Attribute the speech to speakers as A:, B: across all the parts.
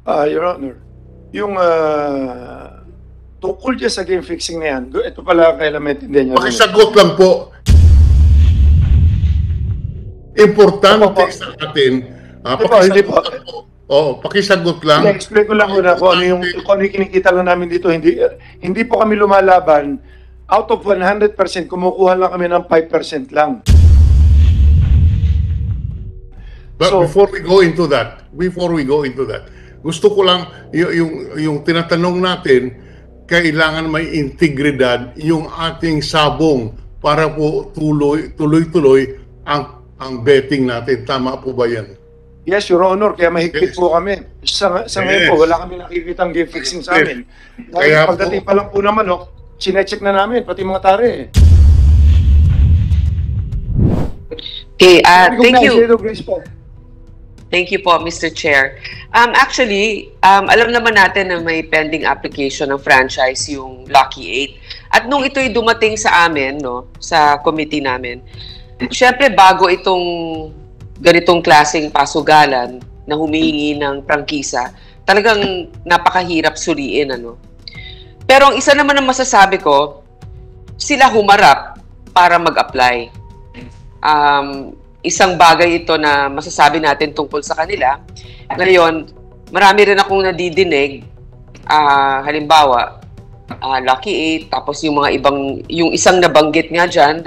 A: Your Honor, yung tungkol dyan sa game fixing na yan, ito pala kailan maintindihan niyo.
B: Pakisagot lang po. Importante sa atin.
A: Hindi po.
B: Pakisagot lang.
A: I-explain ko lang muna kung ano yung kinikita lang namin dito. Hindi po kami lumalaban. Out of 100%, kumukuha lang kami ng 5% lang.
B: But before we go into that, gusto ko lang yung tinatanong natin, kailangan may integridad yung ating sabong para po tuloy-tuloy ang betting natin. Tama po ba yan?
A: Yes, Your Honor. Kaya mahigpit po kami. Sa ngayon po, wala kami nakikitang game fixing sa amin. Dahil pagdating pa lang po naman, sinecheck na namin, pati mga tare.
C: Okay, thank you.
A: Grace po.
C: Thank you po, Mr. Chair. Actually, alam naman natin na may pending application ng franchise yung Lucky 8. At nung ito'y dumating sa amin, sa committee namin, syempre bago itong ganitong klaseng pasugalan na humihingi ng prangkisa, talagang napakahirap suriin. Pero ang isa naman ang masasabi ko, sila humarap para mag-apply. Isang bagay ito na masasabi natin tungkol sa kanila. Ngayon, marami rin akong nadidinig, halimbawa, Lucky 8, tapos yung mga ibang, yung isang nabanggit nga dyan,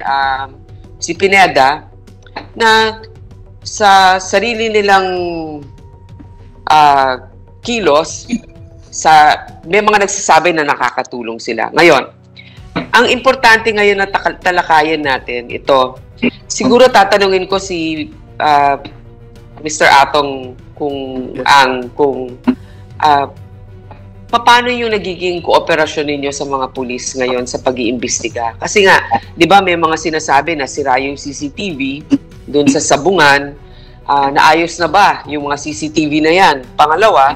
C: si Pineda, na sa sarili nilang kilos, may mga nagsasabi na nakakatulong sila. Ngayon, ang importante ngayon na talakayan natin, ito, siguro tatanungin ko si Mr. Atong paano yung nagiging kooperasyon ninyo sa mga pulis ngayon sa pag-iimbestiga? Kasi nga, di ba may mga sinasabi na sira yung CCTV doon sa sabungan, naayos na ba yung mga CCTV na yan? Pangalawa,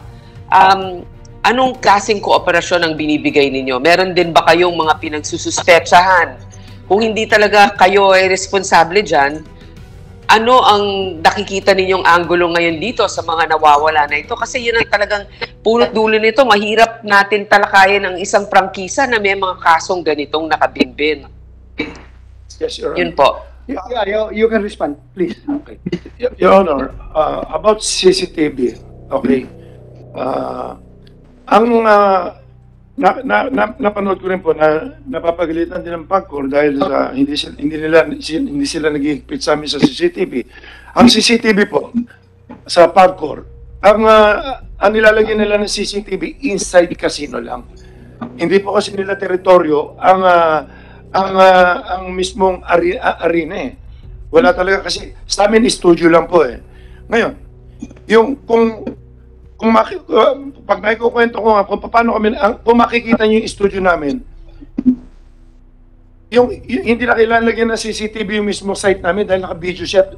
C: anong klaseng kooperasyon ang binibigay ninyo? Meron din ba kayong mga pinagsususpetsahan? Kung hindi talaga kayo ay responsable dyan, ano ang nakikita ninyong angulo ngayon dito sa mga nawawala na ito? Kasi yun ang talagang punot dulo nito. Mahirap natin talakayan ang isang prangkisa na may mga kasong ganitong nakabinbin.
A: Yes, Your Honor.
C: Yun po.
D: Yeah, you can respond, please.
A: Okay. Your Honor, about CCTV, okay. Napanood ko rin po na napapagalitan din ng PAGCOR dahil sa hindi sila naghihigpit sa amin sa CCTV. Ang CCTV po sa PAGCOR, ang nilalagyan nila ng CCTV inside casino lang. Hindi po kasi nila teritoryo ang mismong arena eh. Wala talaga kasi sa amin studio lang po eh. Ngayon, yung pag naikukwento ko nga kung paano kung makikita niyo yung studio namin, yung hindi na kailangan lagyan ng CCTV yung mismo site namin dahil naka-video siya.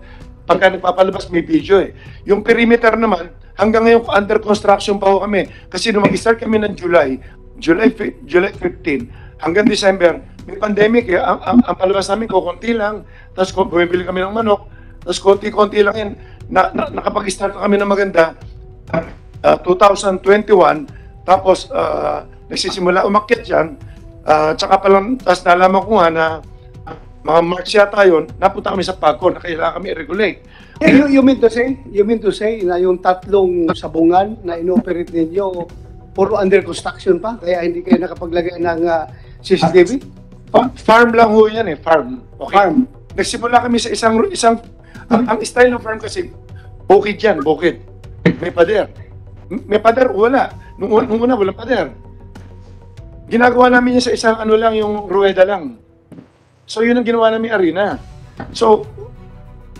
A: Pagka nagpapalabas may video eh. Yung perimeter naman, hanggang ngayon under construction pa ho kami. Kasi nung mag-start kami ng July 15 hanggang December, may pandemic eh. Ang palabas namin kukunti lang, tapos bumibili kami ng manok, tapos konti-konti lang yan. Nakapag-start na kami ng maganda, 2021, tapos nagsisimula umakyat yan, tsaka palang, tapos nalaman ko nga na mga March yata yun, napunta kami sa PAGCOR na kailangan kami i-regulate.
D: You mean to say na yung tatlong sabungan na inoperate ninyo puro under construction pa, kaya hindi kayo nakapaglagay ng CCTV?
A: Farm lang ho yan eh, farm. Okay.
D: Farm.
A: Nagsimula kami sa isang ang style ng farm kasi, bukid yan, bukid. May pader. May pader, wala. Nung una, walang pader. Ginagawa namin yan sa isang lang, yung rueda lang. So, yun ang ginawa namin arena. So,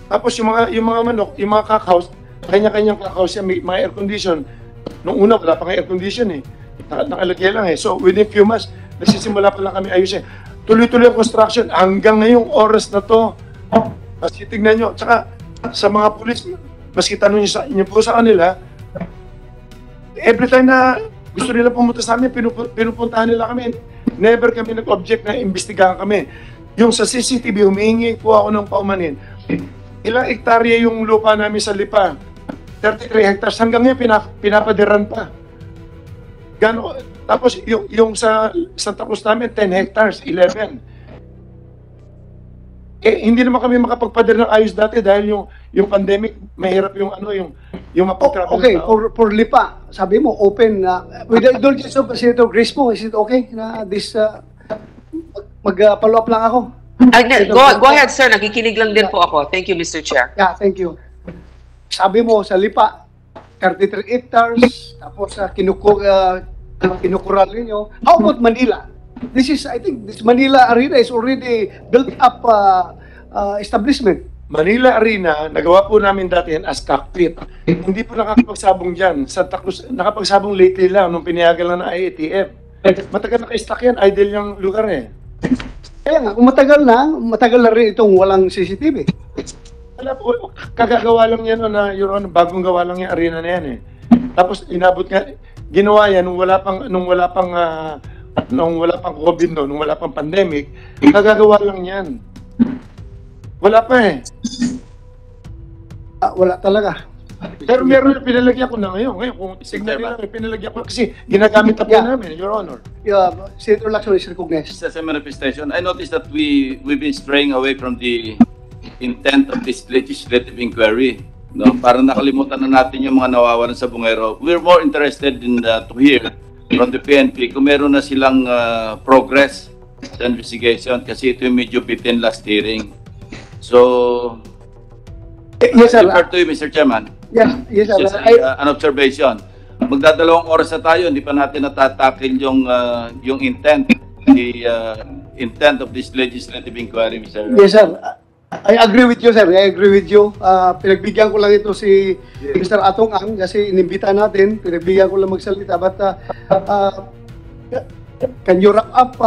A: tapos yung mga manok, yung mga cockhouse, kanya-kanyang cockhouse yan, may mga air condition. Nung una, wala pa nga air condition eh. Nakalagay lang eh. So, within few months, nagsisimula pa lang kami ayusin. Tuloy-tuloy ang construction hanggang ngayong oras na to. Kasi tignan nyo, tsaka sa mga pulis, maski tanong nyo po sa kanila, every time na gusto nila pumunta sa amin, pinupuntahan nila kami. Never kami nag-object na imbestigahan kami. Yung sa CCTV, humihingi po ako ng paumanin. Ilang hektarya yung lupa namin sa Lipa. 33 hectares. Hanggang ngayon, pinapadiran pa. Tapos, yung sa Santa Cruz namin, 10 hectares, 11. Hindi naman kami makapagpadir ng ayos dati dahil yung pandemic, mahirap yung mapag-travel.
D: Okay, for Lipa, sabi mo, open na, with the indulgence of Senator Grace mo, is it okay na this, mag-follow up lang ako?
C: Go ahead, sir. Nakikinig lang din po ako. Thank you, Mr. Chair.
D: Yeah, thank you. Sabi mo, sa Lipa, 33 hectares, tapos kinukural ninyo. How about Manila? I think this Manila Arena is already built up establishment.
A: Manila Arena, nagawa po namin dati yan as cockpit. Hindi po nakapagsabong dyan. Santa Cruz, nakapagsabong lately lang nung pinayagan lang ng IATF. Matagal naka-stack yan, idle yung lugar eh.
D: Kaya nga, kung matagal na rin itong walang CCTV.
A: Wala po, kagagawa lang yan na bagong gawa lang yung arena na yan eh. Tapos inabot nga, ginawa yan nung wala pang COVID nung wala pang pandemic, kagagawa lang yan. Wala pa eh.
D: Wala talaga.
A: Pero meron na pinalagyan ko na ngayon. Ngayon, kung signal nila, pinalagyan ko kasi ginagamit na po namin, Your Honor.
D: Senator Lacson is recognized.
E: Just as a manifestation, I noticed that we've been straying away from the intent of this legislative inquiry. No, para nakalimutan na natin yung mga nawawalan sa Bungero. We're more interested in to hear from the PNP kung meron na silang progress sa investigation kasi ito yung medyo bitin last hearing. So,
D: yes, sir.
E: refer to you, Mr. Chairman.
D: Yes, sir.
E: Just an observation. Magdadalawang oras na tayo, hindi pa natin natatakil yung intent, the intent of this legislative inquiry, Mr.
D: Yes, sir. I agree with you, sir. I agree with you. Pinagbigyan ko lang ito si Mr. Atong Ang kasi inimbita natin. Pinagbigyan ko lang magsalita. But can you wrap up?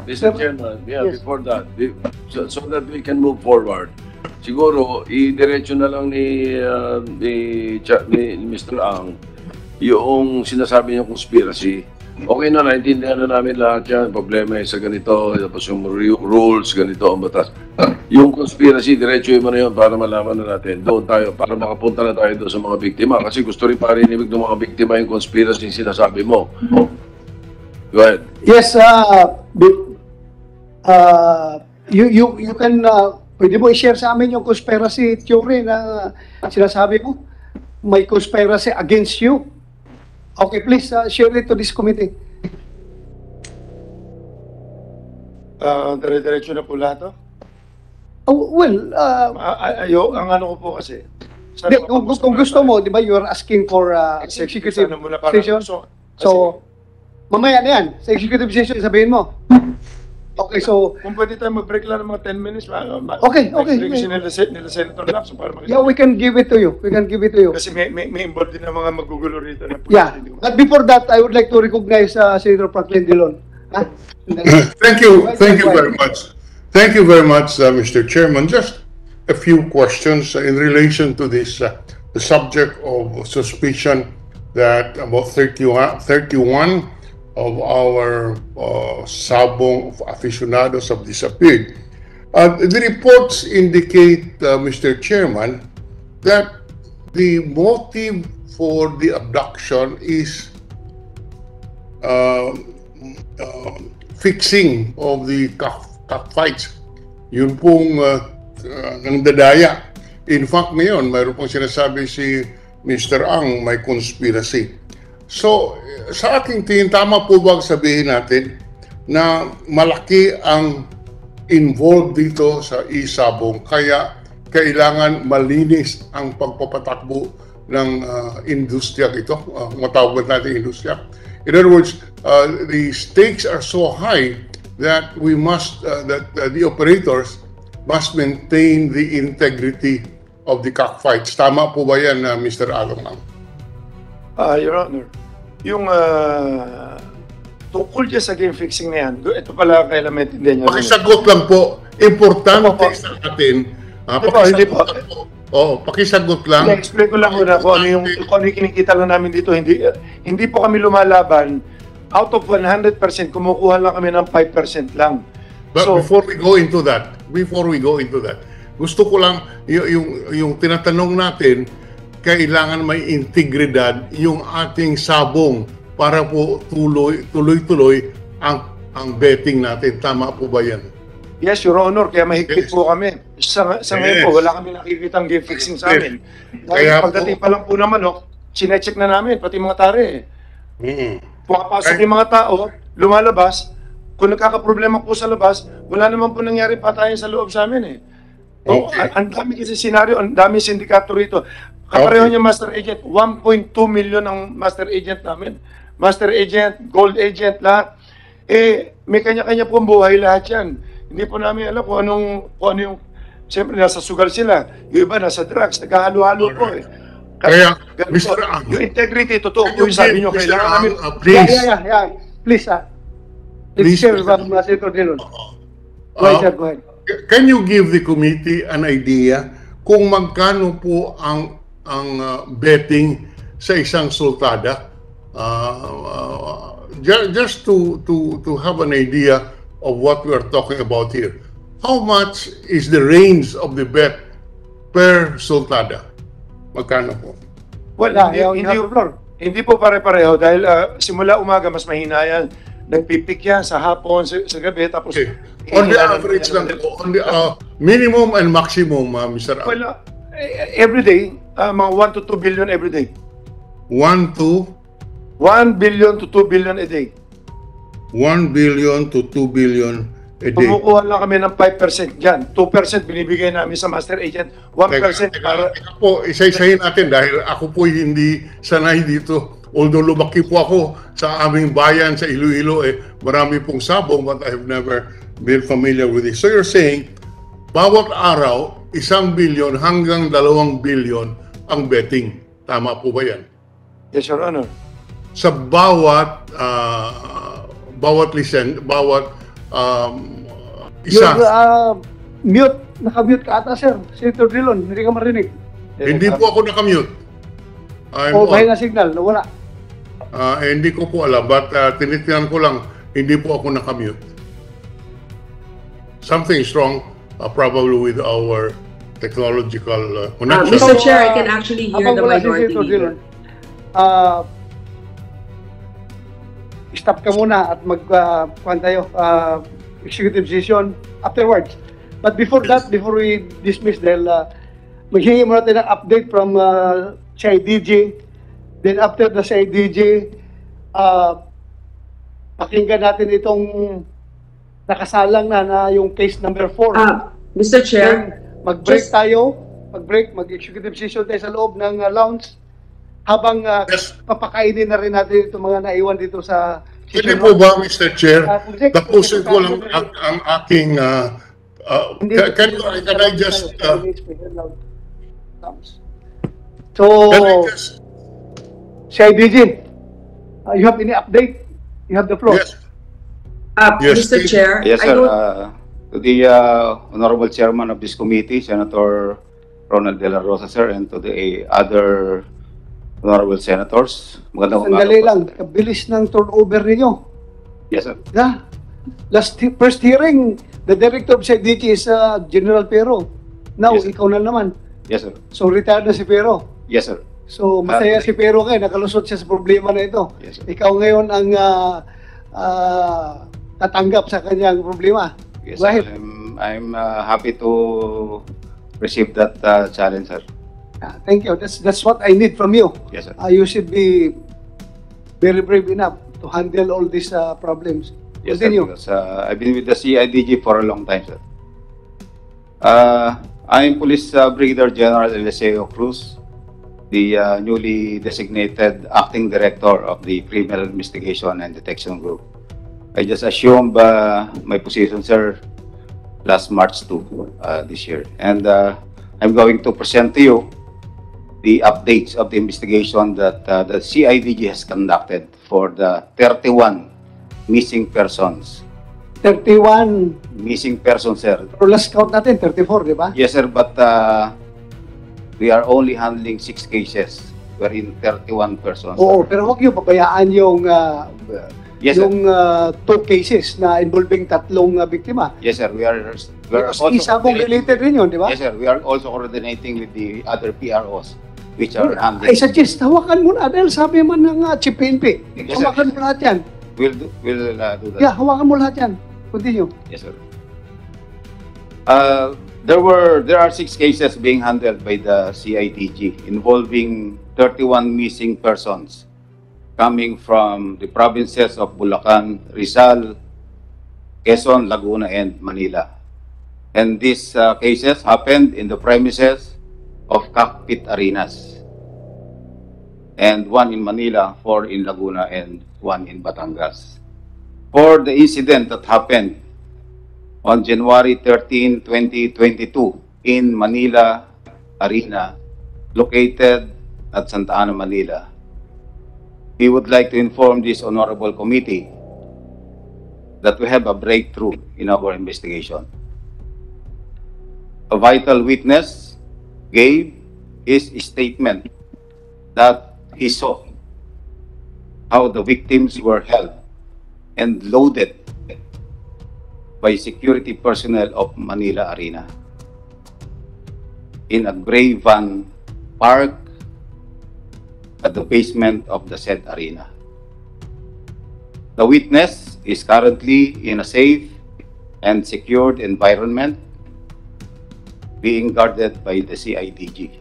F: Mr. Chairman,
D: Yes.
F: before that, so that we can move forward, siguro, i-diretso na lang ni Mr. Ang yung sinasabi niyang conspiracy. Okay na, naintindihan na namin lahat yan. Problema sa ganito, tapos yung rules, ganito ang batas. Yung conspiracy, diretso mo na yun para malaman na natin. Doon tayo, para makapunta na tayo doon sa mga biktima. Kasi gusto rin parinig ng mga biktima yung conspiracy yung sinasabi mo. Go ahead.
D: Yes, you can, pwede mo i-share sa amin yung conspiracy theory na sinasabi mo? May conspiracy against you. Okay, please share it to this committee.
A: Dire-diretso na po lahat to? Ang ano ko po kasi.
D: Kung gusto mo, di ba, you are asking for executive session? So, mamaya na yan. Sa executive session, sabihin mo. Okay, so...
A: Kung pwede tayo mag-break lang ng mga 10 minutes.
D: Okay.
A: Nila Senator Lacson para makita.
D: Yeah, we can give it to you.
A: Kasi may involved din ng mga magugulo rito.
D: Yeah. But before that, I would like to recognize Senator Franklin Dillon.
B: Thank you very much. Thank you very much, Mr. Chairman. Just a few questions in relation to this, the subject of suspicion that about 31 of our sabong aficionados have disappeared. The reports indicate, Mr. Chairman, that the motive for the abduction is fixing of the cockfights. Yun pong ng dadaya. In fact, ngayon, mayroon pong sinasabi si Mr. Ang may conspiracy. So, sa aking tingin, tama po ba sabihin natin na malaki ang involved dito sa isabong kaya kailangan malinis ang pagpapatakbo ng industriya ito, matawag natin industriya. In other words, the stakes are so high that we must, the operators must maintain the integrity of the cockfights. Tama po ba yan, Mr. Along?
A: Your Honor, yung tungkol dyan sa game fixing na yan, ito pala kailan maintindihan nyo.
B: Pakisagot lang po. Importante sa atin. Pakisagot lang.
A: I-explain ko lang muna kung ano yung kinikita lang namin dito. Hindi po kami lumalaban. Out of 100%, kumukuha lang kami ng 5% lang.
B: But so, before we go into that, gusto ko lang yung tinatanong natin kailangan may integridad yung ating sabong para po tuloy-tuloy ang betting natin. Tama po ba yan?
A: Yes, Your Honor, kaya mahigpit
B: Yes.
A: po kami. Sa ngayon po, wala kami nakikitang game fixing sa amin. Dahil
B: Kaya
A: pagdating pa lang po naman, sinecheck na namin, pati mga tare. Pumapasok
B: Ay.
A: yung mga tao, lumalabas, kung nagkakaproblema po sa labas, wala naman po nangyari patayan sa loob sa amin eh.
B: Okay.
A: Ang dami kasi senaryo, ang dami sindikato rito. Kapareho niya Master Agent, 1.2 million ang Master Agent namin. Master Agent, Gold Agent, lahat. May kanya-kanya pong buhay lahat yan. Hindi po namin alam kung ano yung, siyempre nasa sugal sila. Yung iba nasa drugs, nagkahalo-halo po eh.
B: Kaya,
A: Ganun
B: Mr.
A: po.
B: Ang,
A: Yung integrity, totoo po yung sabi nyo,
B: Mr.
A: kailangan namin.
B: Please,
D: Yeah. Please,
B: Please,
D: share
B: Mr.
D: Senator Dillon. Go ahead, sir, go ahead.
B: can you give the committee an idea kung magkano po ang betting sa isang sultada? Just to have an idea of what we are talking about here. How much is the range of the bet per sultada? Magkano po?
A: Well,
D: Yeah, you have the floor.
A: hindi po pare-pareho dahil simula umaga mas mahina yan. Nagpipik yan sa hapon, sa gabi, tapos...
B: Okay. On the average lang po, on the minimum and maximum, Mr. Ang.
A: Well, every day, mga 1 to 2 billion every day.
B: 1 to
A: 1 billion to 2 billion a day.
B: 1 billion to 2 billion a day.
A: Kumukuha lang kami ng 5% dyan. 2% binibigay namin sa Master Agent. 1% para...
B: Teka po, isa-isahin natin dahil ako po hindi sanay dito. Although lumaki po ako sa aming bayan sa Iloilo, marami pong sabong but I have never been familiar with it. So you're saying, bawat araw, 1 billion hanggang 2 billion ang betting. Tama po ba yan?
A: Yes, Your Honor.
B: Sa bawat isa.
D: Mute. Naka-mute ka ata, sir. Senator Dillon, hindi ka marinig.
B: Hindi po ako nakamute. I'm
D: O,
B: on.
D: bahina signal, nawala.
B: Hindi ko po alam, but tinitinan ko lang, hindi po ako nakamute. Something is wrong, probably with our technological connection.
G: Mr. Chair, I can actually hear
D: Habang
G: the
D: wala si
G: minority
D: Senator
G: leader.
D: Dillon, stop ka muna at mag-kuhan tayo, executive session afterwards. But before that, before we dismiss dahil maghingi muna tayo ng update from CIDG. Then after the CIDG, pakinggan natin itong nakasalang na yung case number 4.
G: Mr. Chair,
D: Mag-break
G: just-
D: tayo, mag-executive session tayo sa loob ng lounge habang
B: Yes.
D: papakainin na rin natin itong mga naiwan dito sa
B: Pwede po ba, Mr. Chair, tapusin ko lang ang aking... can I just...
D: So,
B: can I just...
D: CIDG, you have any update? You have the floor.
B: Yes. Yes,
G: Mr.
B: please.
G: Chair,
H: Yes,
G: I
H: sir.
G: don't...
H: To the Honorable Chairman of this committee, Senator Ronald De La Rosa, sir, and to the other Honorable Senators. Magandang umaga
D: Sandali
H: po,
D: lang,
H: sir.
D: kabilis ng turnover ninyo.
H: Yes, sir.
D: Yeah. First hearing, the director of CIDG is General Pero. Now,
H: Yes, sir.
D: ikaw na naman.
H: Yes, sir.
D: So, retired na si Pero.
H: Yes, sir.
D: So, masaya si Pero ngayon, nakalusot siya sa problema na ito.
H: Yes, sir.
D: Ikaw ngayon ang tatanggap sa kanyang problema.
H: Yes,
D: Go
H: sir.
D: ahead.
H: I'm happy to receive that challenge, sir.
D: Thank you. That's what I need from you.
H: Yes, sir.
D: You should be very brave enough to handle all these problems.
H: Yes, sir.
D: Continue.
H: Because I've been with the CIDG for a long time, sir. I'm Police Brigadier General Eliseo Cruz, the newly designated Acting Director of the Criminal Investigation and Detection Group. I just assumed my position, sir, last March 2 this year. And I'm going to present to you the updates of the investigation that the CIDG has conducted for the 31 missing persons.
D: 31,
H: Missing persons, sir.
D: pero last count natin, 34, di ba?
H: Yes, sir, but we are only handling 6 cases. We're in 31 persons.
D: Oo, pero huwag niyo pabayaan yung
H: Yes, sir.
D: yung 2 cases na involving 3 biktima.
H: Yes, sir. We are
D: Because isa mong related rin yun, di ba?
H: Yes, sir. We are also coordinating with the other PROs. which are
D: I
H: handled.
D: suggest, hawakan mo na dahil sabi man ng Chief PNP.
H: Yes, sir.
D: Hawakan mo lahat yan.
H: We'll do that.
D: Yeah, hawakan mo lahat yan. Continue.
H: Yes, sir. There are 6 cases being handled by the CIDG involving 31 missing persons coming from the provinces of Bulacan, Rizal, Quezon, Laguna, and Manila. And these cases happened in the premises of Cockpit Arenas. And 1 in Manila, 4 in Laguna, and 1 in Batangas. For the incident that happened on January 13, 2022 in Manila Arena, located at Santa Ana, Manila, we would like to inform this honorable committee that we have a breakthrough in our investigation. A vital witness gave his statement that he saw how the victims were held and loaded by security personnel of Manila Arena in a gray van parked at the basement of the said arena. The witness is currently in a safe and secured environment being guarded by the CIDG.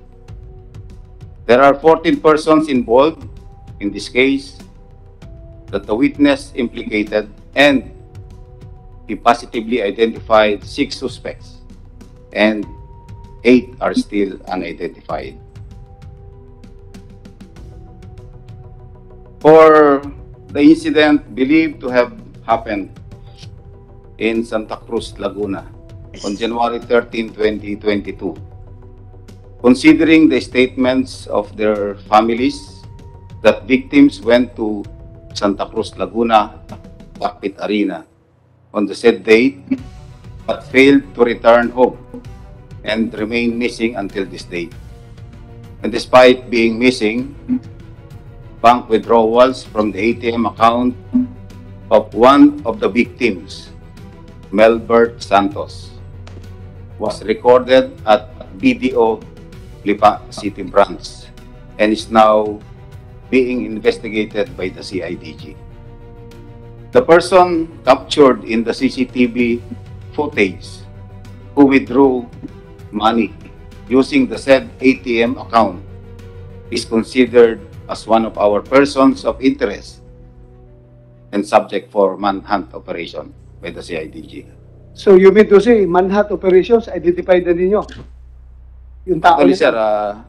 H: There are 14 persons involved in this case that the witness implicated, and he positively identified 6 suspects and 8 are still unidentified. For the incident believed to have happened in Santa Cruz, Laguna on January 13, 2022, considering the statements of their families that victims went to Santa Cruz, Laguna, Cockpit Arena on the said date but failed to return home and remain missing until this date. And despite being missing, bank withdrawals from the ATM account of one of the victims, Melbert Santos, was recorded at BDO Lipa City Branch and is now being investigated by the CIDG. The person captured in the CCTV footage who withdrew money using the said ATM account is considered as one of our persons of interest and subject for manhunt operation by the CIDG.
D: So you mean to say, manhunt operations, identified na ninyo? Yung tao
H: Actually,
D: na-
H: sir,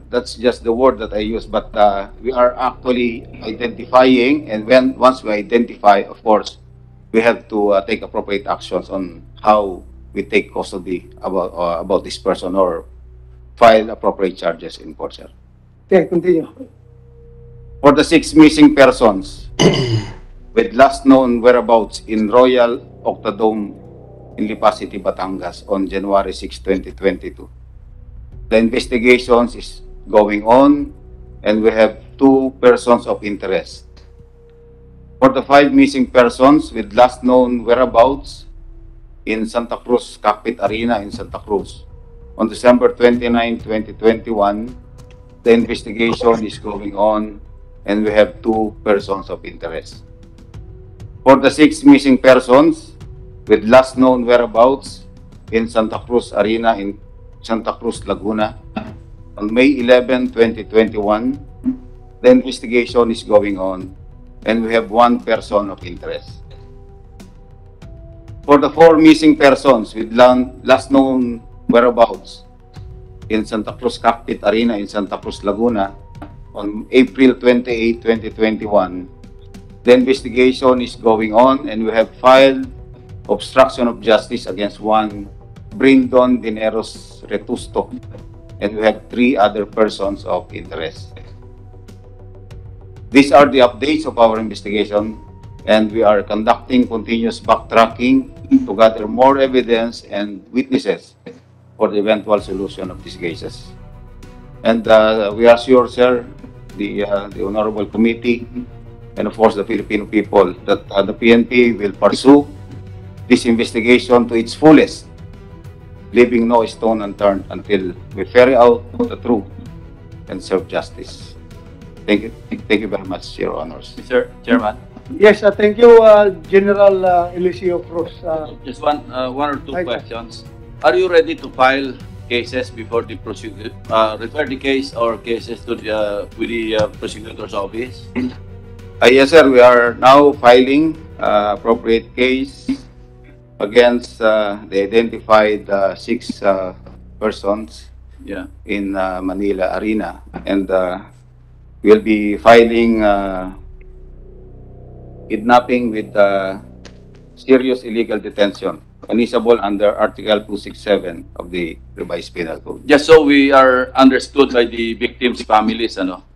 H: that's just the word that I use, but we are actually identifying, and once we identify, of course, we have to take appropriate actions on how we take custody about this person or file appropriate charges in court, sir.
D: Okay, continue.
H: For the 6 missing persons with last known whereabouts in Royal Octodome in Lipa City, Batangas on January 6, 2022. The investigations is going on and we have 2 persons of interest. For the 5 missing persons with last known whereabouts in Santa Cruz Cockpit Arena in Santa Cruz on December 29, 2021, the investigation is going on and we have 2 persons of interest. For the 6 missing persons with last known whereabouts in Santa Cruz Arena in Santa Cruz, Laguna on May 11, 2021, the investigation is going on and we have 1 person of interest. For the 4 missing persons with last known whereabouts in Santa Cruz Cockpit Arena in Santa Cruz, Laguna on April 28, 2021, the investigation is going on and we have filed obstruction of justice against 1 Brindon Dineros Retusto and we have 3 other persons of interest. These are the updates of our investigation and we are conducting continuous backtracking to gather more evidence and witnesses for the eventual solution of these cases. And we are sure, sir, the Honorable Committee and of course the Filipino people that the PNP will pursue this investigation to its fullest, leaving no stone unturned until we ferry out the truth and serve justice. Thank you very much, Your Honors.
E: Mr. Chairman,
D: Yes, thank you, General Eliseo Cruz.
E: just one or two
D: Right.
E: questions. Are you ready to file cases before the prosecutor, refer the case or cases to with the prosecutor's office?
H: Yes, sir. We are now filing appropriate case against the identified 6 persons
E: Yeah.
H: in Manila Arena, and we'll be filing kidnapping with serious illegal detention, punishable under Article 267 of the Revised Penal Code.
E: Just so we are understood by the victims' families, ano,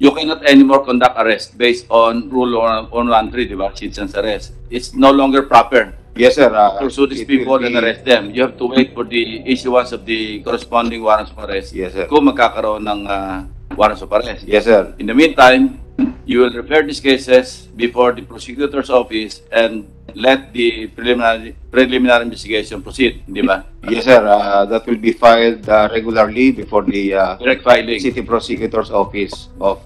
E: you cannot anymore conduct arrest based on Rule 113, di ba? Citizens arrest. It's no longer proper
H: Yes, sir.
E: to pursue these
H: It will
E: people and
H: be-
E: arrest them. You have to wait for the issuance of the corresponding warrants of arrest.
H: Yes, sir.
E: Kung magkakaroon ng warrants of arrest.
H: Yes, sir.
E: In the meantime, you will refer these cases before the prosecutor's office and let the preliminary investigation proceed, di ba?
H: Yes, sir. That will be filed regularly before the
E: Direct filing.
H: City Prosecutor's Office of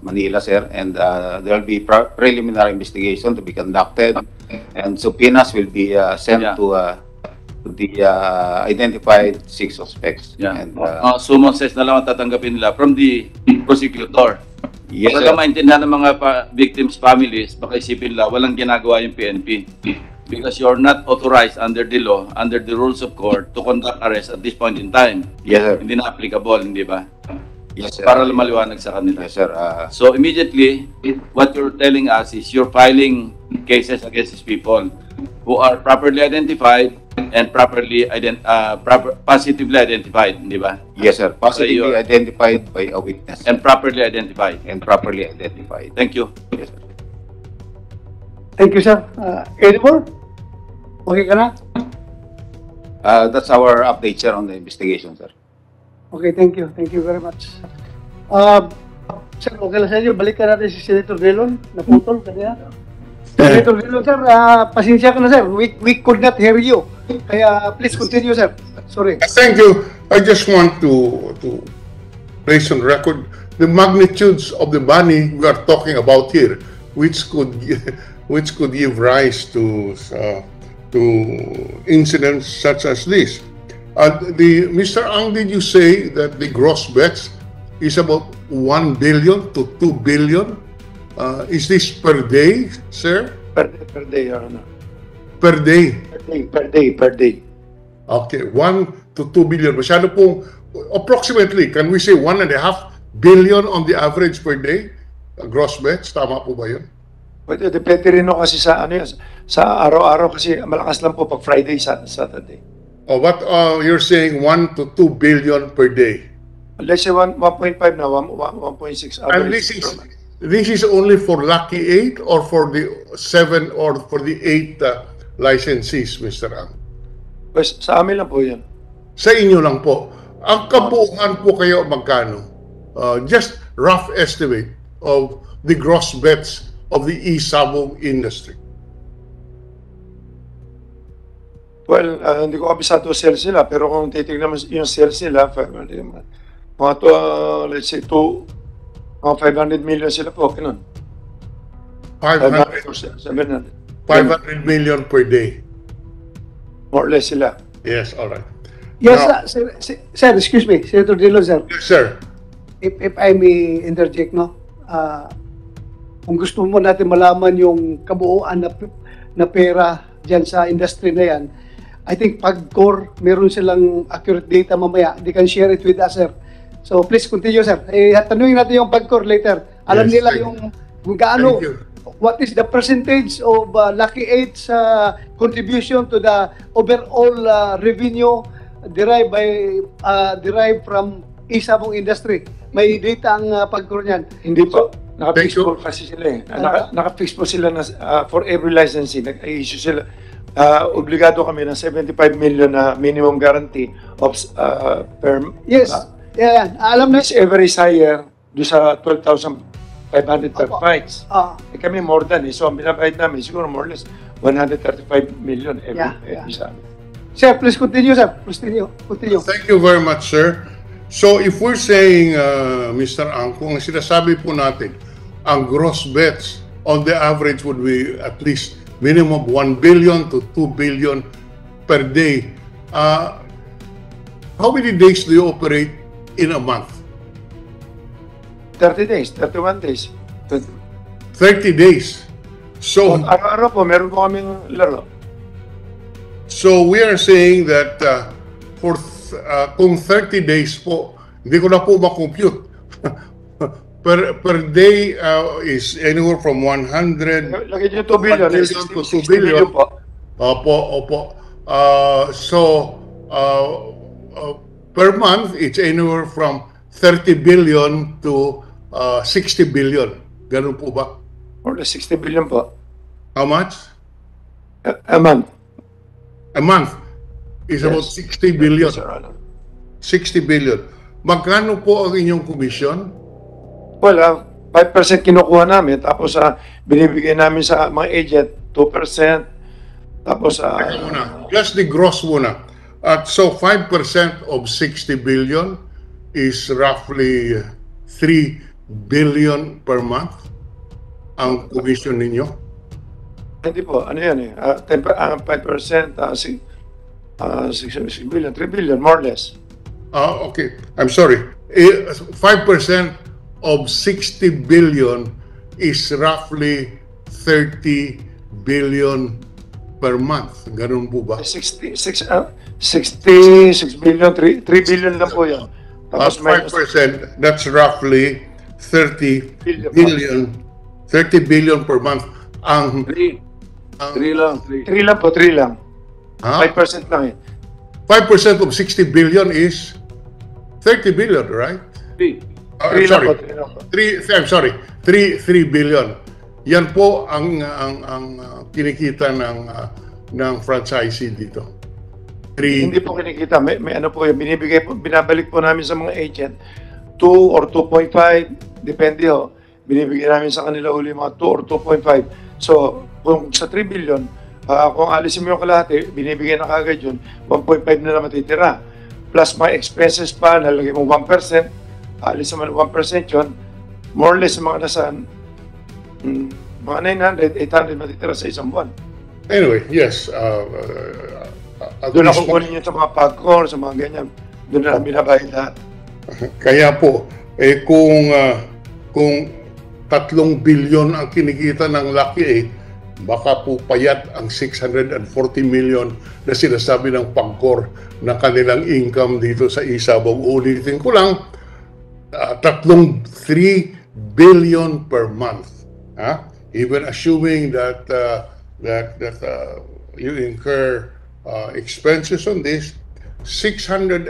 H: Manila, sir, and there will be preliminary investigation to be conducted, and subpoenas will be sent
E: Yeah.
H: to the identified 6 suspects.
E: Yeah.
H: And,
E: Summons na lang ang tatanggapin nila from the prosecutor.
H: yes,
E: Para
H: sir.
E: maintindihan ng mga victims' families, baka isipin nila, walang ginagawa yung PNP. Because you're not authorized under the law, under the rules of court, to conduct arrest at this point in time.
H: Yes, sir.
E: Hindi na applicable, hindi ba?
H: Yes, sir.
E: Para maliwanag sa kanila.
H: Yes, sir.
E: So immediately, what you're telling us is you're filing cases against these people who are properly identified and positively identified, di ba?
H: Yes, sir. Positively
E: you're-
H: identified by a witness
E: And properly identified.
H: and properly identified.
E: Thank you.
H: Yes, sir.
D: Thank you, sir. Any more? Okay ka na?
H: That's our update, sir, on the investigation, sir.
D: Okay, thank you. Thank you very much. Sir, okay lang sa inyo. Balikan natin si Senator Dillon. Naputol kanina. Senator Dillon, sir, pasensya ka na, sir. We could not hear you. Kaya please continue, sir. Sorry.
B: Thank you. I just want to place on record the magnitudes of the money we are talking about here, which could give rise to incidents such as this. Mr. Ang, did you say that the gross bets is about 1 billion to 2 billion? Is this per day, sir?
A: Per day, Your Honor.
B: Per day?
A: Per day.
B: Okay, 1 to 2 billion. Masyado pong, approximately, can we say 1.5 billion on the average per day? Gross bets, tama po ba yun?
A: Pwede, depende rin no kasi sa ano yun, sa araw-araw kasi malakas lang po pag Friday, Saturday.
B: Oh, but you're saying 1 to 2 billion per day.
A: Let's say 1.5 na, 1.6
B: And
A: average.
B: this is only for Lucky 8 or for the 7 or for the 8 licensees, Mr. Ang?
A: Pues, sa amin lang po yan.
B: Sa inyo lang po. Ang kabuuan po kayo magkano? Just rough estimate of the gross bets of the e-sabong industry.
A: Well, hindi ko kabisado sales nila, pero kung titignan mo yung sales nila, mga to, let's say, mga 500 million sila po, ganun.
B: 500
A: 700.
B: million per day.
A: More or less sila.
B: Yes, all right.
D: Yes,
B: Now-
D: sir, excuse me, Senator Dillon, sir.
B: Yes, sir.
D: If I may interject, no? Kung gusto mo natin malaman yung kabuuan na pera dyan sa industry na yan, I think PAGCOR, meron silang accurate data mamaya. They can share it with us, sir. So please continue, sir. Tanungin natin yung PAGCOR later. Alam
B: Yes,
D: nila
B: thank
D: yung kung gaano,
B: Thank you.
D: what is the percentage of Lucky 8's contribution to the overall revenue derived from e-sabong industry. May data ang PAGCOR niyan.
A: Hindi po. Naka-fix
B: Thank you.
A: po kasi sila eh. Naka-fix po sila na for every licensing. Nag-issue sila. Obligado kami ng 75 million na minimum guarantee of per
D: Yes. Yeah, alam na.
A: each every higher do sa 12,500 per
D: Opo.
A: fights. Kami more than eh. So ang binabayad namin siguro more or less 135 million every
D: Yeah.
A: sa amin.
D: Sir, please continue, sir. Please continue.
B: Thank you very much, sir. So if we're saying, Mr. Ang, kung sinasabi po natin, ang gross bets on the average would be at least minimum 1 billion to 2 billion per day. How many days do you operate in a month?
A: 30 days, 31 days.
B: 30 days. So,
A: Araw-araw po, meron po kaming laro.
B: so we are saying that kung 30 days po, hindi ko na po ma-compute. per day is anywhere from 100
A: Lagay niyo 2 billion.
B: 1 billion to 2 billion.
A: po.
B: Opo. Per month, it's anywhere from 30 billion to 60 billion. Ganun po ba?
A: More than 60 billion po.
B: How much?
A: A month.
B: A month is about 60 billion.
A: Yes, Your Honor.
B: 60 billion. Magkano po ang inyong commission?
A: Well, 5% kinukuha namin, tapos binibigay namin sa mga agent, 2%. Tapos,
B: Teka muna. Just the gross muna. At so 5% of 60 billion is roughly 3 billion per month ang commission ninyo.
A: hindi po, ano yan eh, 5%, 6 billion, 3 billion, more or less.
B: Okay. I'm sorry. 5% of 60 billion is roughly 30 billion per month. Ganun po ba?
A: 66 billion, 3 billion lang po yan.
B: At 5%, that's roughly 30 billion, 30 billion per month. Ang
F: 3 lang.
A: 3 lang po, 3 lang.
B: ha?
A: 5% lang eh.
B: 5% of 60 billion is 30 billion, right?
F: 3.
B: I'm
A: 3 lang
B: sorry.
A: po, 3 lang po.
B: 3 billion. Yan po ang kinikita ng franchisee dito.
A: Hindi po kinikita, may ano po yung binibigay po, binabalik po namin sa mga agent 2 or 2.5, depende ho. Binibigay namin sa kanila uli mga 2 or 2.5. So, kung sa 3 billion, kung alisin mo yung kalahati, binibigay na kagad yun, 1.5 na lang matitira. Plus my expenses pa, nalagay mo 1%, alisin mo 1% yun, more or less mga nasa mga 900, 800 matitira sa isang buwan.
B: Anyway, yes.
A: Doon ako kunin yun sa mga pagkor, sa mga ganyan. Doon na lang binabayad lahat.
B: Kaya po, kung 3 billion ang kinikita ng Lucky 8, baka po payat ang 640 million na sinasabi ng Pagcor na kanilang income dito sa Isabong. Ulitin ko lang, 3 billion per month. Even assuming that you incur expenses on this, 640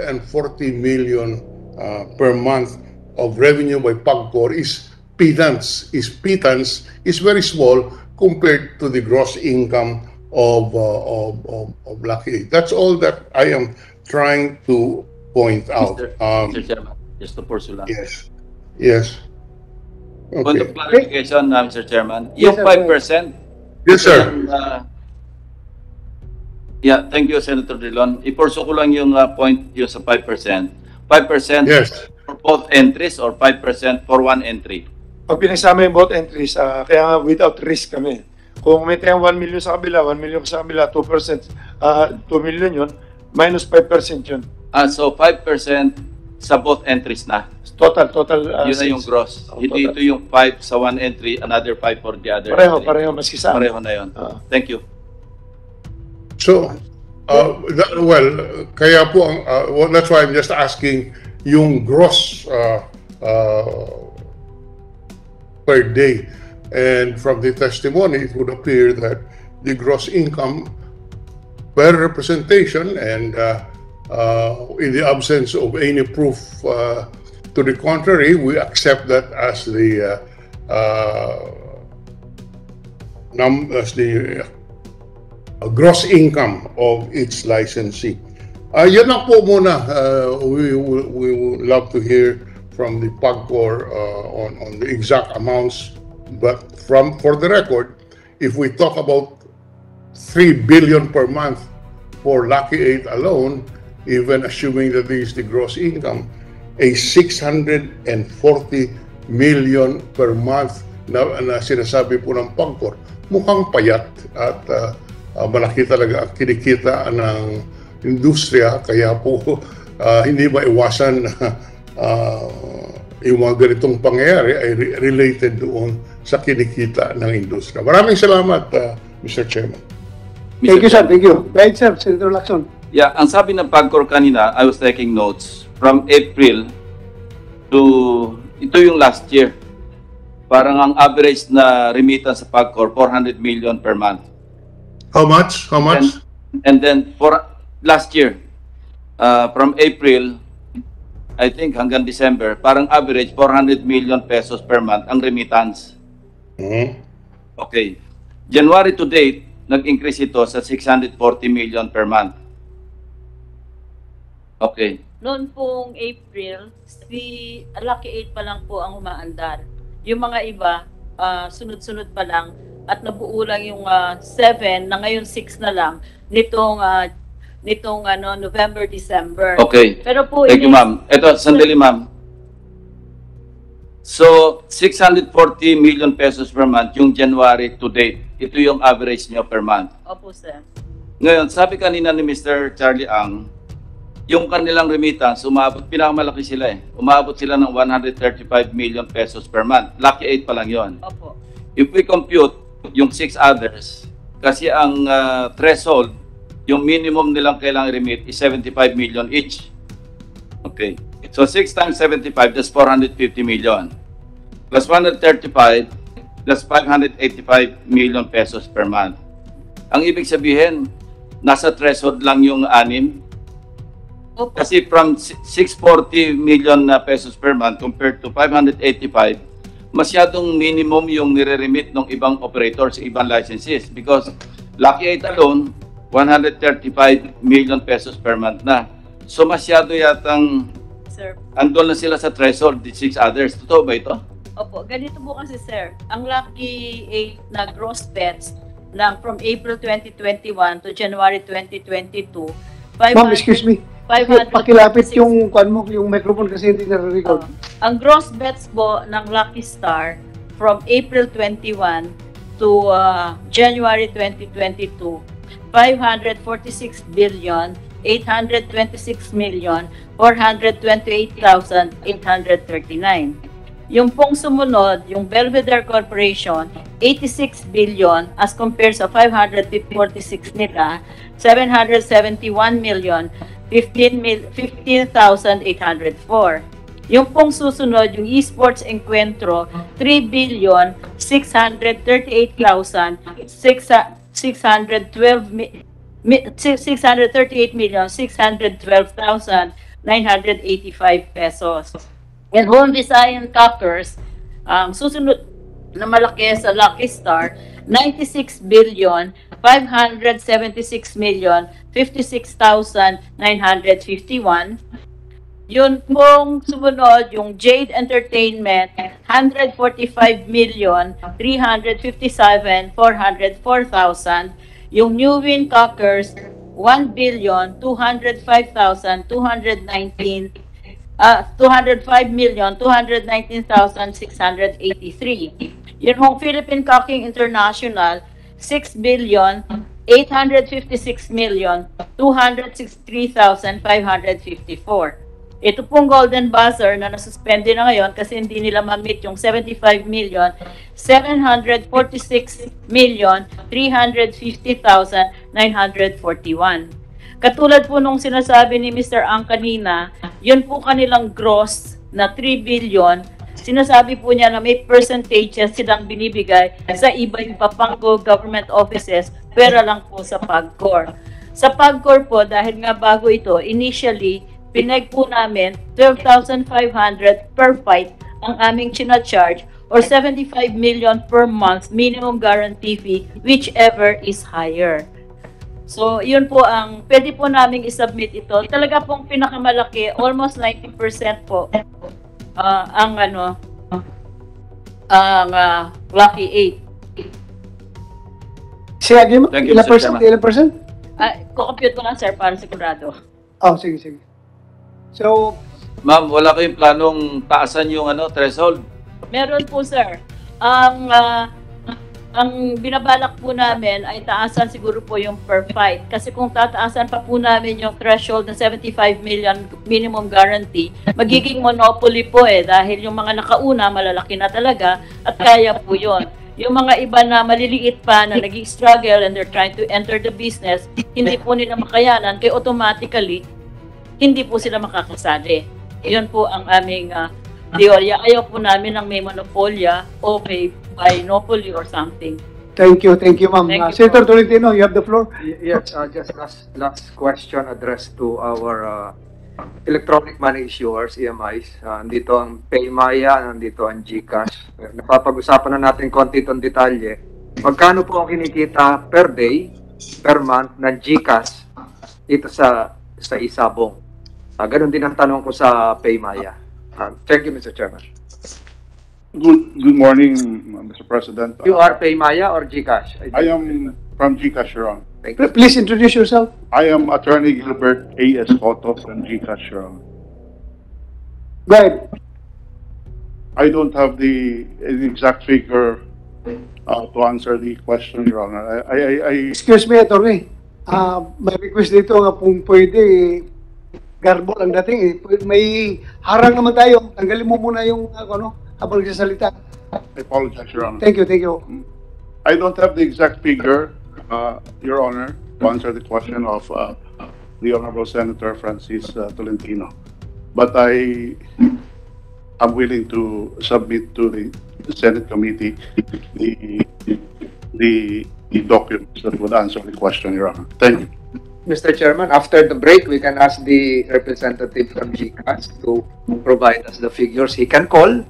B: million per month of revenue by Pagcor is pittance, is very small compared to the gross income of Lucky 8. That's all that I am trying to point out.
E: Mr. Chairman, just to pursue lang.
B: Yes.
E: On the
B: Okay.
E: clarification, Mr. Chairman,
D: Yes,
E: yung
D: sir.
E: 5%,
B: Yes, sir.
E: yeah, thank you, Senator Drilon. I-pursue ko lang yung point yung sa 5%. 5%
B: Yes.
E: for both entries or 5% for one entry?
A: Pag pinagsama yung both entries, kaya nga without risk kami. Kung may tayong 1 million sa kabila, 1 million sa kabila, 2%, 2 million yun, minus 5% yun.
E: So 5% sa both entries na.
A: Total.
E: Yun na yung gross.
A: Oh,
E: Hindi
A: total.
E: ito yung 5 sa one entry, another 5 for the other entry.
A: Pareho, maski sa amin.
E: Pareho na yun. Thank you.
B: So, kaya po, that's why I'm just asking yung gross per day. And from the testimony, it would appear that the gross income per representation and in the absence of any proof to the contrary, we accept that as the gross income of each licensee. Yan lang po muna. We would love to hear from the Pagcor on the exact amounts. But for the record, if we talk about 3 billion per month for Lucky 8 alone, even assuming that this is the gross income, a 640 million per month na sinasabi po ng PAGCOR. Mukhang payat at malaki talaga ang kinikita ng industriya, kaya po hindi maiwasan na yung mga ganitong pangyayari ay related doon sa kinikita ng industriya. Maraming salamat, Mr. Chairman.
D: Thank you, sir. Thank you. Right, sir. Senator Lacson.
E: Yeah, ang sabi ng PAGCOR kanina, I was taking notes, from April to, ito yung last year, parang ang average na remittance sa PAGCOR, 400 million per month.
B: How much? How much?
E: And then for last year, from April, I think hanggang December, parang average 400 million pesos per month ang remittance. Okay. January to date, nag-increase ito sa 640 million per month. Okay.
I: Noon pong April, si Lucky 8 pa lang po ang umaandar. Yung mga iba, sunod-sunod pa lang at nabuo lang yung 7 na ngayon 6 na lang nitong November, December.
E: Okay.
I: Pero po
E: thank you, ma'am. Ito, sandali, ma'am. So, 640 million pesos per month yung January to date. Ito yung average nyo per month.
I: Opo, sir.
E: Ngayon, sabi kanina ni Mr. Charlie Ang, yung kanilang remittance, pinakamalaki sila eh. Umabot sila ng 135 million pesos per month. Lucky 8 pa lang yon.
I: Opo.
E: If we compute yung 6 others, kasi ang threshold, yung minimum nilang kailangang remit is 75 million each. Okay. So 6 times 75, that's 450 million. Plus 135, that's 585 million pesos per month. Ang ibig sabihin, nasa threshold lang yung 6.
I: Opo.
E: Kasi from 640 million pesos per month compared to 585, masyadong minimum yung nire-remit ng ibang operators, ibang licenses. Because Lucky 8 alone, 135 million pesos per month na. So masyado yatang
I: Sir.
E: andun na sila sa threshold, the 6 others. Totoo ba ito?
I: Opo, ganito po kasi, sir. Ang Lucky 8 na gross bets from April 2021 to January 2022,
D: Ma'am, excuse me. Pakilapit yung microphone kasi hindi na-record.
I: Ang gross bets po ng Lucky Star from April 21 to January 2022, 546 billion 826,428,839. Yung pong sumunod, yung Belvedere Corporation, 86 billion as compared sa 546 nila, 771,015,804. Yung pong susunod, yung Esports Encuentro, 3 billion 638,612,985 pesos. And Home Visayan Cockers, ang susunod na malaki sa Lucky Star, 96 billion 576,056,951. Yun pong sumunod, yung Jade Entertainment, 145,357,404,000. Yung New Win Cockers, 205,219,683. Yun hong Philippine Cocking International, 6,856,263,554. Ito pong Golden Buzzer na nasuspende na ngayon kasi hindi nila ma-meet yung 75,746,350,941. Katulad po nung sinasabi ni Mr. Ang kanina, yun po kanilang gross na 3 billion. Sinasabi po niya na may percentages silang binibigay sa iba-iba pang government offices, pera lang po sa PAGCOR. Sa PAGCOR po, dahil nga bago ito, initially, pinag po namin 12,500 per fight ang aming charge or 75 million per month minimum guarantee fee, whichever is higher. So, yun po ang pwede po namin isubmit ito. Talaga pong pinakamalaki, almost 90% po ang Lucky 8.
D: Sige,
E: Thank you,
D: ilang
E: Mr.
D: percent?
E: Chairman.
D: Ilang percent?
I: Kukompute ko lang, sir, para sigurado.
D: Oh, sige. So,
E: Ma'am, wala kayong planong taasan yung threshold?
I: Meron po, sir. Ang binabalak po namin ay taasan siguro po yung per fight. Kasi kung tataasan pa po namin yung threshold ng 75 million minimum guarantee, magiging monopoly po dahil yung mga nakauna malalaki na talaga at kaya po yun. Yung mga iba na maliliit pa na nag-struggle and they're trying to enter the business, hindi po nila makayanan, kaya automatically, hindi po sila makakasali. Yun po ang aming teorya. Ayaw po namin ng may monopolya o may binopoly or something.
D: Thank you, ma'am.
I: Thank you
D: Senator Tolentino, you have the floor.
J: Yes, just last question addressed to our electronic money issuers, EMIs. Nandito ang Paymaya, nandito ang GCash. Napapag-usapan na natin konti itong detalye. Magkano po ang kinikita per day, per month ng GCash dito sa Isabong? Ganon din ang tanong ko sa Paymaya. Thank you, Mr. Chairman.
K: Good morning, Mr. President.
J: You are Paymaya or GCash?
K: I am from GCash, Your Honor.
J: Thank you.
D: Please introduce yourself.
K: I am Attorney Gilbert A.S. Cotto from GCash, Your Honor.
D: Go ahead.
K: I don't have the exact figure to answer the question, Your Honor.
D: Excuse me, attorney. May request dito nga kung pwede, garbo lang dating May harang naman tayo. Tanggalin mo muna yung habang nagsasalita.
K: I apologize, Your Honor.
D: Thank you.
K: I don't have the exact figure, Your Honor, to answer the question of the Honorable Senator Francis Tolentino. But I am willing to submit to the Senate committee the documents that would answer the question, Your Honor. Thank you.
J: Mr. Chairman, after the break, we can ask the representative from GCash to provide us the figures. He can call.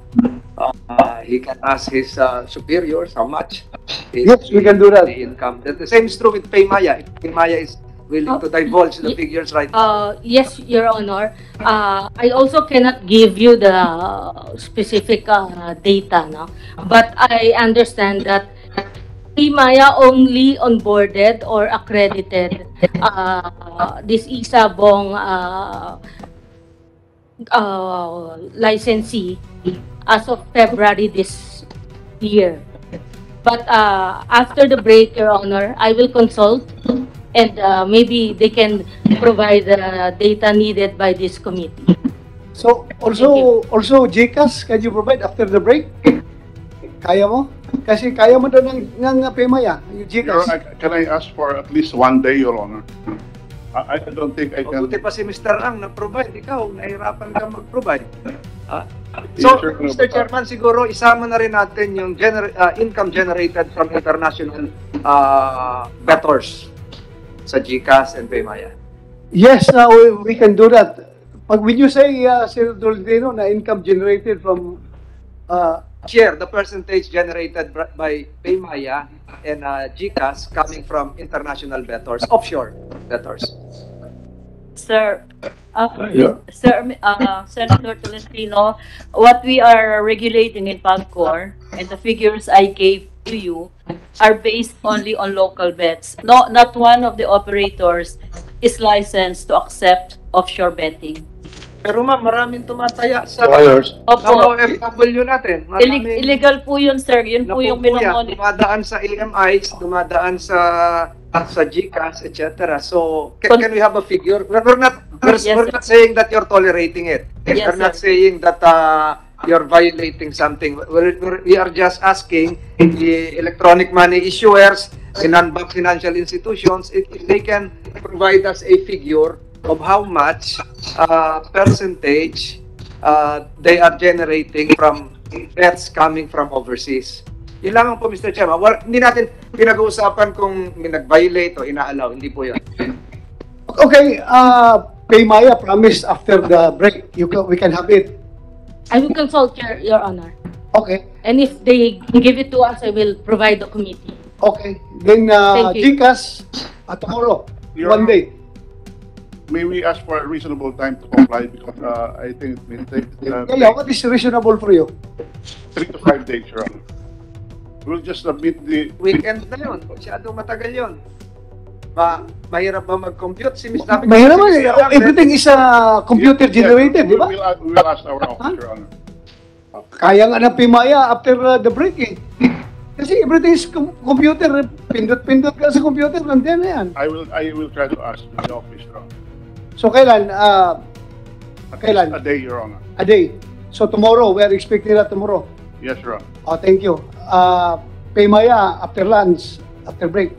J: He can ask his superiors how much.
D: Yes, we can do that.
J: The income. The same is true with Paymaya. If Paymaya is willing to divulge the figures right now.
L: Yes, Your Honor. I also cannot give you the specific data, no? But I understand that Paymaya only onboarded or accredited this Isabong licensee as of February this year. But after the break, Your Honor, I will consult and maybe they can provide the data needed by this committee.
D: So, also GCash, can you provide after the break? Kaya mo? Kasi kaya mo daw ng Paymaya, yung
K: Your
D: GCash.
K: Honor, can I ask for at least one day, Your Honor? I don't think I can.
J: Mabuti pa si Mr. Ang na-provide. Ikaw, nahirapan ka mag-provide.
K: Yes,
J: So,
K: sir.
J: Mr. Chairman, siguro isama na rin natin yung income generated from international bettors sa GCash and Paymaya.
D: Yes, we can do that. When you say, Senator Tolentino, na income generated from
J: Share the percentage generated by Paymaya and GCash coming from international bettors, offshore bettors.
I: Sir, Senator Tolentino, what we are regulating in PAGCOR and the figures I gave to you are based only on local bets. No, not one of the operators is licensed to accept offshore betting.
J: Pero ma'am, maraming tumataya sa
I: Opo.
J: OFW natin.
I: Illegal po yun, sir. Yun po yung minamonitor.
J: Dumadaan sa AMIs, dumadaan sa GCash, etc. So, can we have a figure? We're not saying that you're tolerating it.
I: Yes,
J: we're not saying that you're violating something. We are just asking the electronic money issuers and non-bank financial institutions if they can provide us a figure of how much percentage they are generating from bets coming from overseas. Yun lang po, Mr. Chairman. Hindi natin pinag-uusapan kung may nag-violate o ina-allow. Hindi po yun.
D: Okay, Paymaya promised after the break, we can have it.
L: I will consult, Your Honor.
D: Okay.
L: And if they give it to us, I will provide the committee.
D: Okay. Then,
L: Thank you.
D: GCash, tomorrow, one day.
K: May we ask for a reasonable time to comply because I think it will take
D: What is reasonable for you?
K: 3 to 5 days, Your Honor. We'll just submit the
J: Weekend na yun. Masyadong matagal yun. Mahirap ba mag-compute?
D: Mahirap ba? Everything is computer generated, di ba?
K: We will ask our office, Your Honor.
D: Kaya nga ng Pimaya after the break eh. Kasi everything is computer. Pindot-pindot ka sa computer, nandiyan na yan.
K: I will try to ask the office, Your Honor.
D: So kailan?
K: A day, Your Honor.
D: A day. So tomorrow, we are expecting that tomorrow.
K: Yes, Your Honor.
D: Oh, thank you. Pimaya after lunch, after break.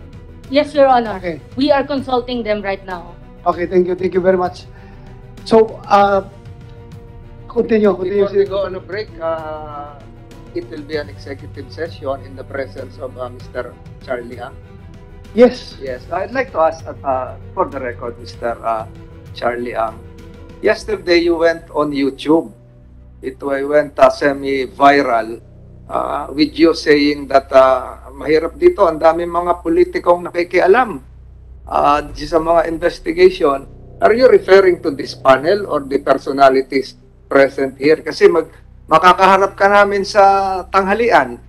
L: Yes, Your Honor.
D: Okay.
L: We are consulting them right now.
D: Okay, thank you very much. So, continue.
J: Before we go on a break, it will be an executive session in the presence of Mr. Charlie Ang.
D: Yes.
J: Yes, I'd like to ask, for the record, Mr. Charlie Ang. Yesterday, you went on YouTube. It went semi-viral with you saying that mahirap dito, ang daming mga politikong nakikialam sa mga investigation. Are you referring to this panel or the personalities present here? Kasi makakaharap ka namin sa tanghalian,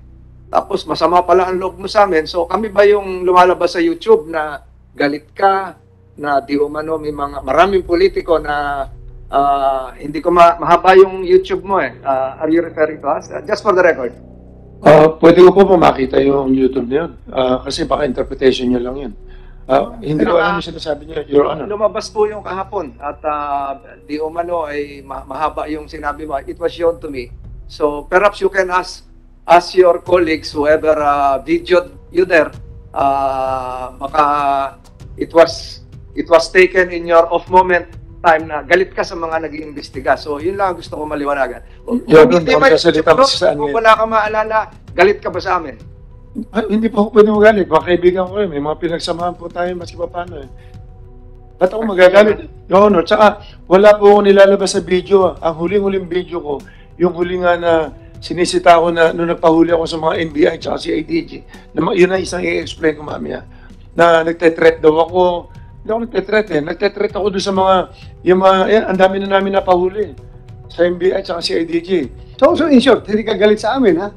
J: tapos masama pala ang loob mo sa amin. So kami ba yung lumalabas sa YouTube na galit ka, na di umano may maraming politiko na hindi ko mahaba yung YouTube mo eh. Are you referring to us? Just for the record.
A: Pwede ko po makita yung YouTube na yun. Kasi baka interpretation nyo lang yun. Hindi ko alam yung sinasabi niya, Your Honor.
J: Lumabas po yung kahapon at di umano ay mahaba yung sinabi mo. It was shown to me. So perhaps you can ask your colleagues, whoever videoed you there, baka it was taken in your off moment time na galit ka sa mga nag-iimbestiga. So yun lang gusto ko maliwanagan. Kung wala ka maalala, galit ka ba sa amin?
A: Hindi po ako pwede magalit. Mga kaibigan ko may mga pinagsamahan po tayo maski pa paano eh. Ba't ako magagalit? Your Honor, tsaka wala po ako nilalabas sa video. Ang huling-huling video ko, yung huling nga na sinisita ko na nung nagpahuli ako sa mga NBI tsaka si IDG. Yun na isang i-explain ko mamaya. Na nagte-threat daw ako. Hindi ako nagte-threat eh. Nagte-threat ako doon sa mga, ang dami na namin napahuli. Sa NBI tsaka si IDG.
D: So in short, hindi ka galit sa amin, ha?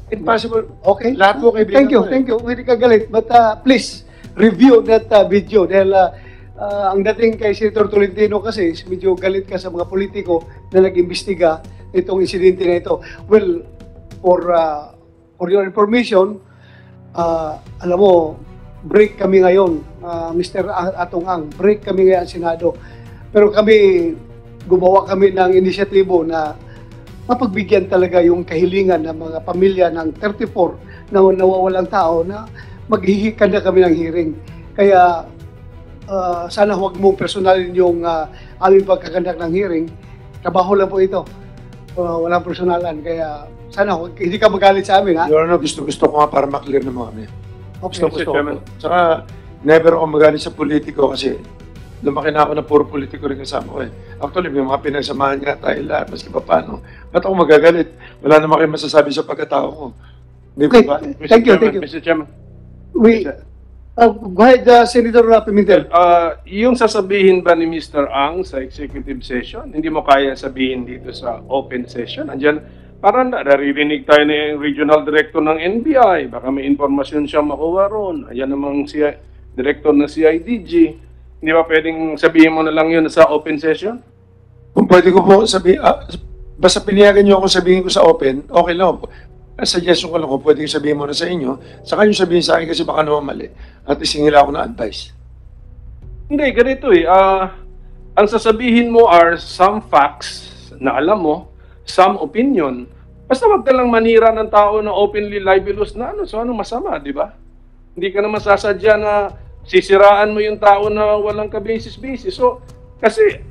A: Impossible.
D: Okay.
A: Lahat po kaibigan ko.
D: Thank you. Hindi ka galit. But please, review that video. Dahil ang dating kay Senator Tolentino kasi, medyo galit ka sa mga politiko na nag-imbestiga itong insidente na ito. Well, for your information, alam mo, break kami ngayon, Mr. Atong Ang, break kami ngayon sa Senado. Pero gumawa kami ng inisyatibo na mapagbigyan talaga yung kahilingan ng mga pamilya ng 34 na nawawalang tao na maghihikan na kami ng hearing. Kaya sana huwag mong personalin yung aming pagkakandak ng hearing. Trabaho lang po ito. Walang personalan. Kaya sana hindi ka magalit sa amin, ha?
A: Your Honor, gusto ko nga para maklear na mga kami.
D: Okay.
A: Gusto ko. Tsaka, never ako magalit sa politiko kasi lumaki na ako na puro politiko rin kasama ko eh. Actually, may mga pinagsamahan nga tayo lahat, maski pa paano. Ba't ako magagalit? Wala naman kayo masasabi sa pagkatao ko.
D: Okay.
A: Ba?
D: Thank you.
M: Mr. Chairman.
D: Go ahead, Senator Pimentel.
M: Yung sasabihin ba ni Mr. Ang sa executive session, hindi mo kaya sabihin dito sa open session? Andiyan, parang naririnig tayo na yung regional director ng NBI. Baka may informasyon siya makuha ron. Ayan namang si director ng CIDG. Hindi ba pwedeng sabihin mo na lang yun sa open session?
A: Kung pwede ko po sabihin, basta pinihagan niyo ako sabihin ko sa open, okay lang. Suggestion ko lang kung pwede sabihin mo na sa inyo, saka yung sabihin sa akin kasi baka naman mali. At isingila ako na advice.
M: Hindi, ganito eh. Ang sasabihin mo are some facts na alam mo, some opinion. Basta wag ka lang manira ng tao na openly libelous na so ano masama, di ba? Hindi ka naman sasadya na sisiraan mo yung tao na walang ka-basis-basis. So, kasi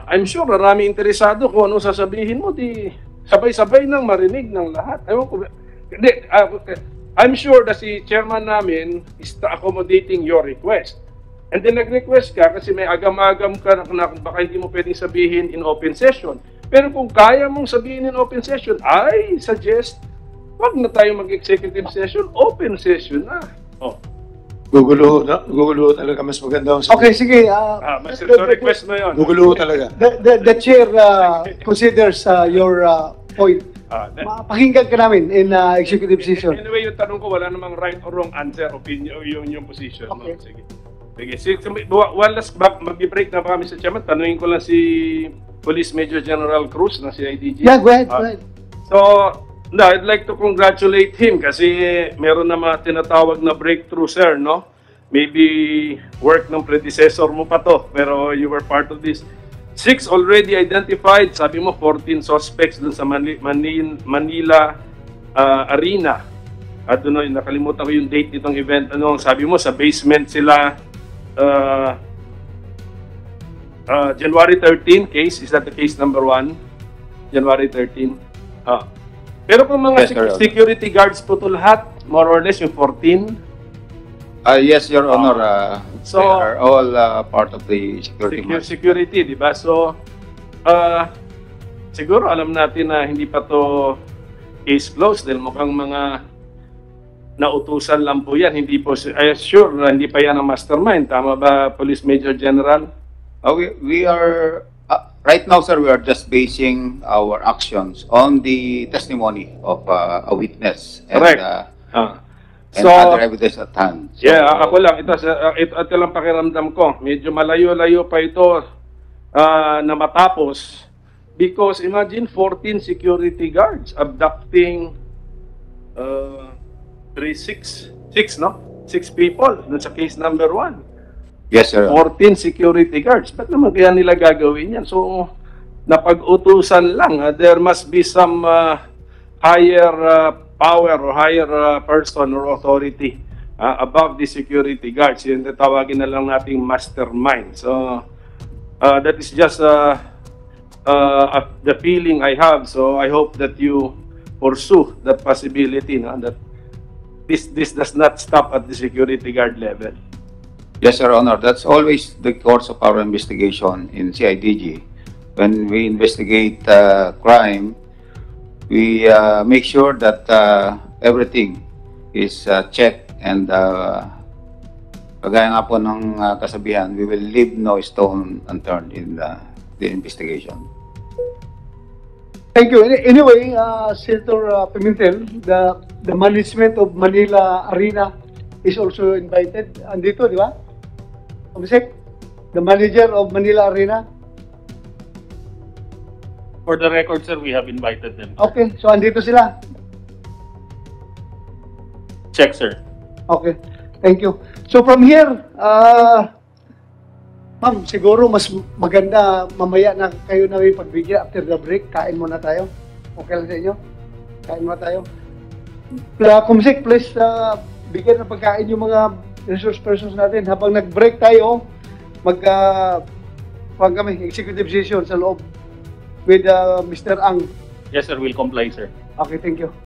M: I'm sure marami interesado kung ano sasabihin mo, di sabay-sabay nang marinig ng lahat. I'm sure na si chairman namin is accommodating your request. And then nag-request ka kasi may agam-agam ka na baka hindi mo pwedeng sabihin in open session. Pero kung kaya mong sabihin in open session, I suggest wag na tayo mag-executive session, open session na.
A: Gugulo talaga, mas maganda.
D: Okay, sige.
M: Request mo yun.
A: Gugulo talaga.
D: The chair considers your point. Pakinggan ka namin in executive session.
M: Anyway, yung tanong ko, wala namang right or wrong answer, opinion, yung position. Okay. Sige. Sige. One last mag-break na pa kami sa chairman. Tanungin ko lang si Police Major General Cruz na si IDG.
D: Yeah, go ahead.
M: So, no, I'd like to congratulate him kasi meron na mga tinatawag na breakthrough, sir, no? Maybe work ng predecessor mo pa to, pero you were part of this. 6 already identified, sabi mo 14 suspects dun sa Manila Arena. At doon, nakalimutan ko yung date nitong event. Ano, sabi mo sa basement sila January 13 case, is that the case number 1? January 13. Pero kung mga security guards po to lahat, more or less yung 14?
H: Yes, Your Honor. So, they are all part of the
M: security, di ba? So, siguro alam natin na hindi pa to case closed dahil mukhang mga nautusan lang po yan. Hindi po, I assure na hindi pa yan ang mastermind. Tama ba, Police Major General?
H: We are, right now, sir, we are just basing our actions on the testimony of a witness.
M: Correct.
H: And other evidence at hand. So,
M: yeah, ako lang. Ito lang pakiramdam ko. Medyo malayo-layo pa ito na matapos. Because imagine 14 security guards abducting 6 people dun sa case number 1.
H: Yes, sir.
M: 14 security guards. Ba't naman kaya nila gagawin yan? So, napag-utusan lang. There must be some higher power or higher person or authority above the security guards. Yun, tawagin na lang nating mastermind. So, that is just the feeling I have. So, I hope that you pursue that possibility, no? That this does not stop at the security guard level.
H: Yes, Your Honor. That's always the course of our investigation in CIDG. When we investigate crime, we make sure that everything is checked and kagaya nga po ng kasabihan, we will leave no stone unturned in the investigation.
D: Thank you. Anyway, Senator Pimentel, the management of Manila Arena is also invited. Andito, di ba? Komisek, the manager of Manila Arena.
N: For the record, sir, we have invited them.
D: Okay, so andito sila.
N: Check, sir.
D: Okay, thank you. So from here, ma'am, siguro mas maganda mamaya na kayo na may pagbigyan after the break. Kain muna tayo. Okay lang sa inyo? Kain muna tayo. Kumsik, please bigyan ng pagkain yung mga resource persons natin. Habang nag-break tayo, kami executive session sa loob with Mr. Ang.
N: Yes, sir. We'll comply, sir.
D: Okay, thank you.